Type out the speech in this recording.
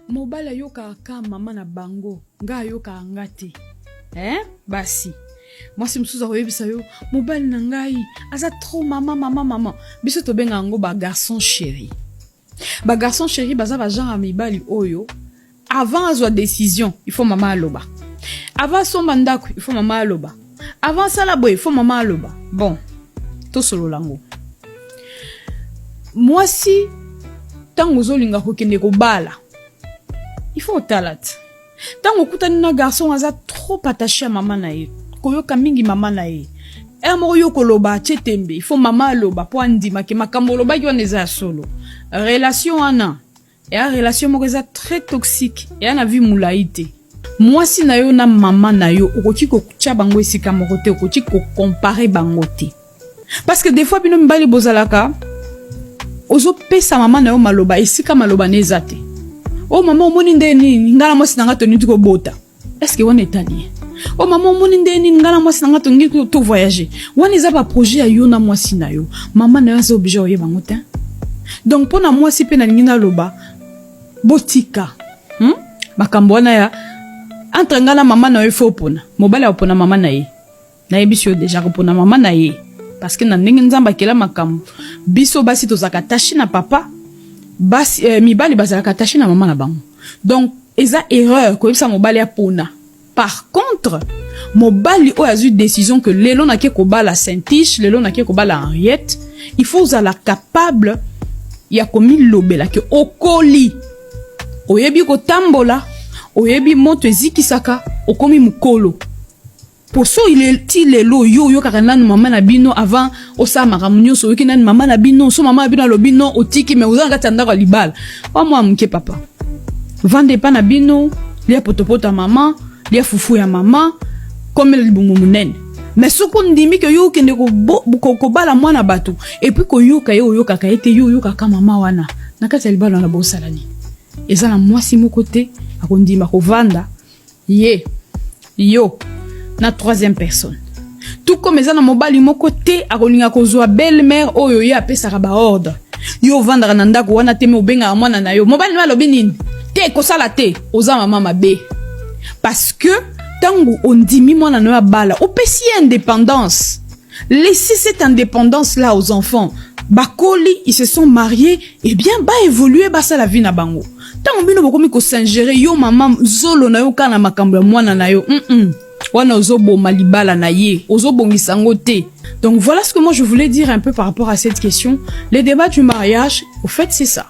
mobala yoka ka mama na bango nga yoka ngati basi moi si musuza koyebisa yo mobali na ngai aza trop mama biso to benga ngo ba garçon chéri baza ba genre mibali oyo avant azwa décision il faut mama aloba avant somba ndako il faut mama aloba avant sala boy il faut mama aloba bon to solo lango moi si tango zolinga kokende ko bala il faut talat tango kutani na garçon aza trop attaché à maman na ye koyoka mingi mama na ye mo yo koloba chetembe il faut mama aloba po andima ke makambo loba ki wana solo relation ana relation moko eza très toxique na vie mulaite moi si na yo na mama na yo okoki ko tia bango esika moko te okoki ko comparer bango te parce que des fois bino mbali bozalaka ozo pesa mama na yo maloba esika maloba nezate oh maman omoni ndeni ngala mwasi nanga toni tuko bota est-ce que on est allié oh maman omoni ndeni ngala mwasi nanga tongi to voyager wana eza ba projet ya yo na mwasi na yo mama na yo za obligé oye bango te donc pona mwasi pe na ngina loba botika makambo wana ya entre ngala mama na yo fo pona mobala opona mama na ye na yebisio déjà kopona mama na ye parce que na ndenge nzamba kela makambo biso basi tozaka tashi na papa basi mibali bazalaka tashi na mama na bango donc eza erreur ko yebisa mobali ya pona. Par contre mobali o azu décision que lelo na ke ko bala Saint-Tiche lelo na ke ko bala Henriette il faut la capable ya komi lobela ke okoli oyebi ko tambola oyebi moto ezikisaka okomi mukolo poso il est lelo yo kaka nanu mama na bino avant osa makamunyo so yoki nanu mama na bino so mama na bino lobino otiki me uzanga tandaka libala wa mwa mke papa vande pa na bino lia potopota mama lia fufu ya mama comme le bungu munene mais soko ndimi ke yo kende ko bala mwana bato et puis ko yoka yo kaka ete yo kaka mama wana nakati libala na bosalani eza na mwasi moko te akondima ko vanda yo na troisième personne tout comme eza na mobali moko te akolinga kozwa belle-mère oyo ye apesaka ba ordre yo vanda na ndako wana te me obenga mwana na yo mobali ma lobi nini te kosala te oza mama mabe parce que tango ondimi mwana na bala opesi indépendance laissez cette indépendance là aux enfants bakoli ils se sont mariés et bien ba évoluer ba ça la vie na bango tango bino bokomi ko s'ingérer yo mama zolo na yo kana makambo ya mwana na yo wana ozobo malibala na ye ozobongisa ngo te. Donc voilà ce que moi je voulais dire un peu par rapport à cette question. Les débats du mariage au fait c'est ça.